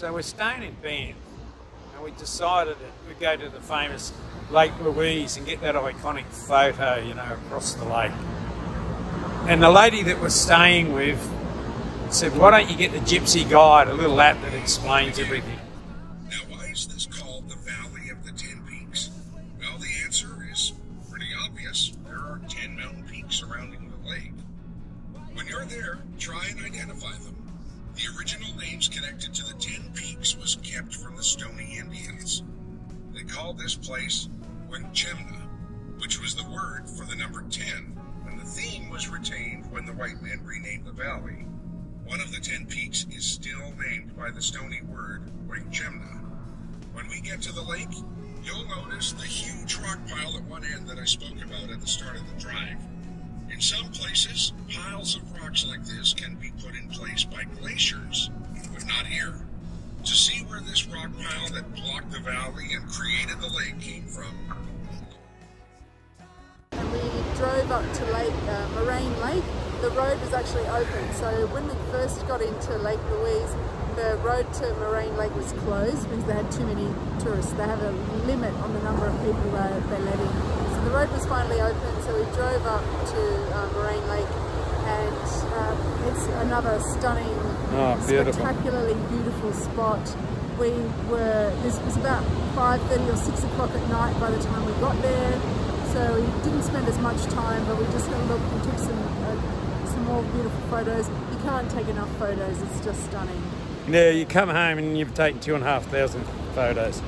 So we're staying in Banff, and we decided that we'd go to the famous Lake Louise and get that iconic photo, you know, across the lake. And the lady that we're staying with said, why don't you get the Gypsy Guide, a little app that explains everything. Now, why is this called the Valley of the 10 Peaks? Well, the answer is pretty obvious. There are 10 mountain peaks surrounding the lake. When you're there, try and identify them. The original names connected to the 10 peaks was kept from the Stoney Indians. They called this place Wenchemna, which was the word for the number 10, and the theme was retained when the white men renamed the valley. One of the 10 peaks is still named by the Stoney word Wenchemna. When we get to the lake, you'll notice the huge rock pile at one end that I spoke about at the start of the drive. In some places, piles of rocks like this can be put in place by glaciers, but not here. To see where this rock pile that blocked the valley and created the lake came from. And we drove up to Moraine Lake. The road was actually open, so when we first got into Lake Louise, the road to Moraine Lake was closed because they had too many tourists. They have a limit on the number of people they let in. So the road was finally open, so we drove up to Moraine Lake, and it's another stunning, spectacularly beautiful spot. This was about 5:30 or 6 o'clock at night by the time we got there, so we didn't spend as much time, but we just looked and took some more beautiful photos. You can't take enough photos, it's just stunning. Yeah, you come home and you've taken 2,500 photos.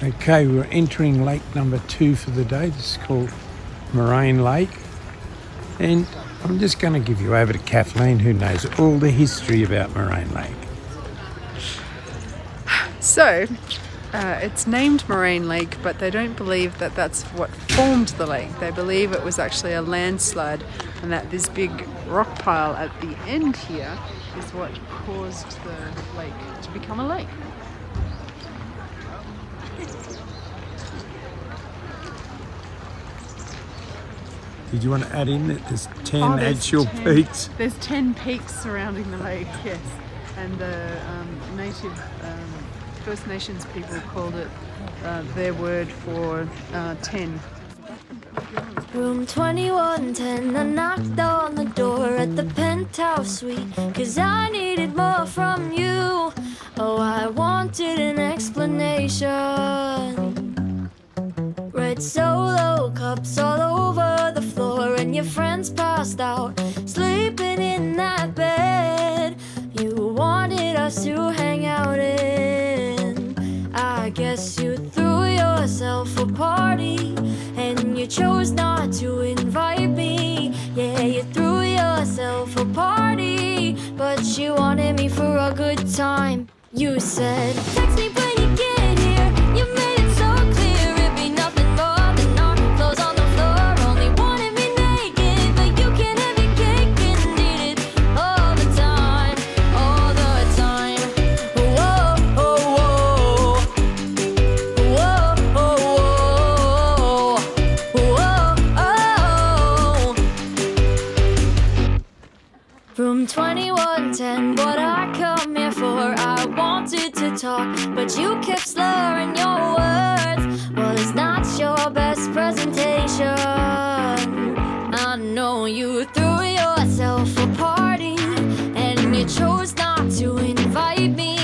Okay, we're entering lake number 2 for the day. This is called Moraine Lake. And I'm just going to give you over to Kathleen, who knows all the history about Moraine Lake. So, it's named Moraine Lake, but they don't believe that that's what formed the lake. They believe it was actually a landslide, and that this big rock pile at the end here is what caused the lake to become a lake. Did you want to add in that there's 10 actual peaks? There's 10 peaks surrounding the lake, yes. And the First Nations people called it their word for 10. Room 2110, I knocked on the door at the penthouse suite, 'cause I needed more from you. Oh, I wanted an explanation. Red Solo cups all over the floor, and your friends passed out, sleeping in that bed you wanted us to hang out in. I guess you threw yourself a party, and you chose not to invite me. Yeah, you threw yourself a party, but you wanted me for a good time. You said, text me when you get here. You made it so clear it'd be nothing more than our clothes on the floor. Only wanted me naked, but you can't have your cake and eat it all the time, all the time. Whoa, oh, whoa. Whoa, oh, whoa. Whoa, oh. Room 2110, what I come here for. I wanted to talk, but you kept slurring your words. Well, it's not your best presentation. I know you threw yourself a party, and you chose not to invite me.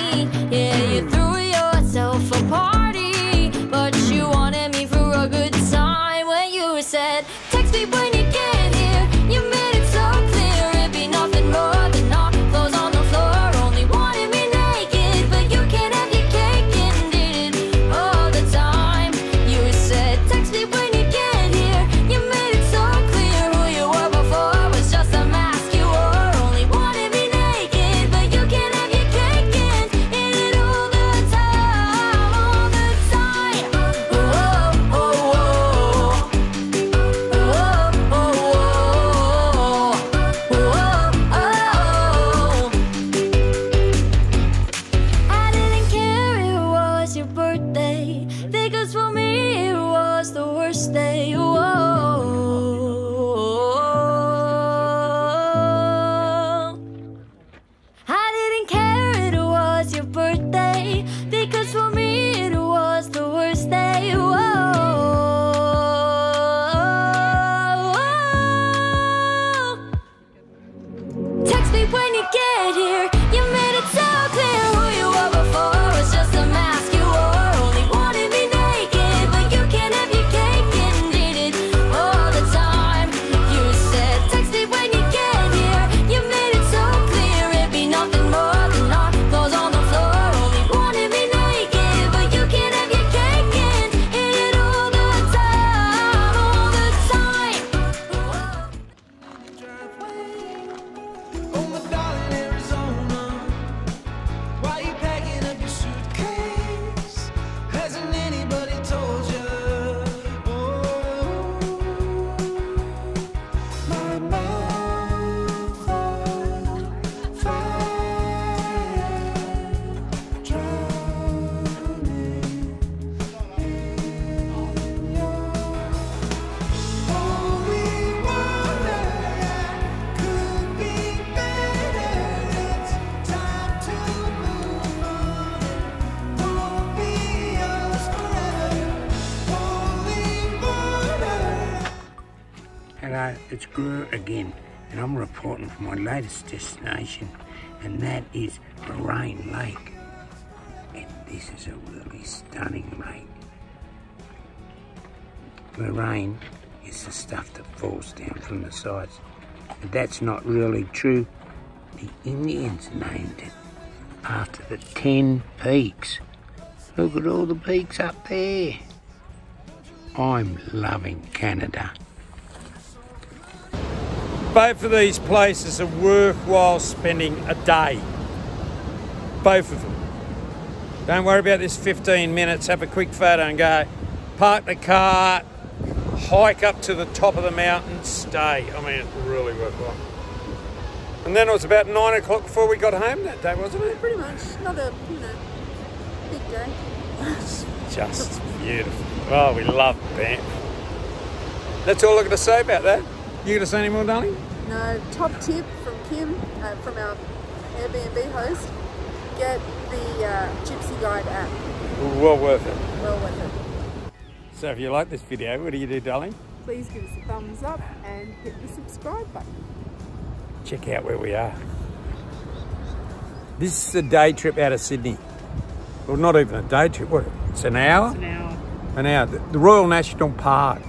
Yeah, you threw yourself a party, but you wanted me for a good time. When you said, text me when you get here. You made it so clear it'd be nothing more than our clothes on the floor. Only wanted me naked, but you can't have your cake and eat it all the time. You said, text me Canada, it's Grr again, and I'm reporting from my latest destination, and that is Moraine Lake. And this is a really stunning lake. Moraine is the stuff that falls down from the sides, but that's not really true. The Indians named it after the 10 peaks. Look at all the peaks up there. I'm loving Canada. Both of these places are worthwhile spending a day. Both of them. Don't worry about this 15 minutes, have a quick photo and go. Park the car, hike up to the top of the mountain, stay. I mean, it's really worthwhile. And then it was about 9 o'clock before we got home that day, wasn't it? Pretty much. Not a, big day. It's just beautiful. Oh, we love Banff. That's all I've got to say about that. You got to say any more, darling? No, top tip from Kim, from our Airbnb host, get the Gypsy Guide app. Well worth it. Well worth it. So if you like this video, what do you do, darling? Please give us a thumbs up and hit the subscribe button. Check out where we are. This is a day trip out of Sydney. Well, not even a day trip, what? It's an hour? It's an hour. An hour. The Royal National Park,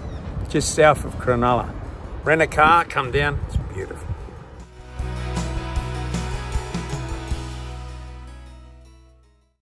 just south of Cronulla. Rent a car, come down, it's beautiful.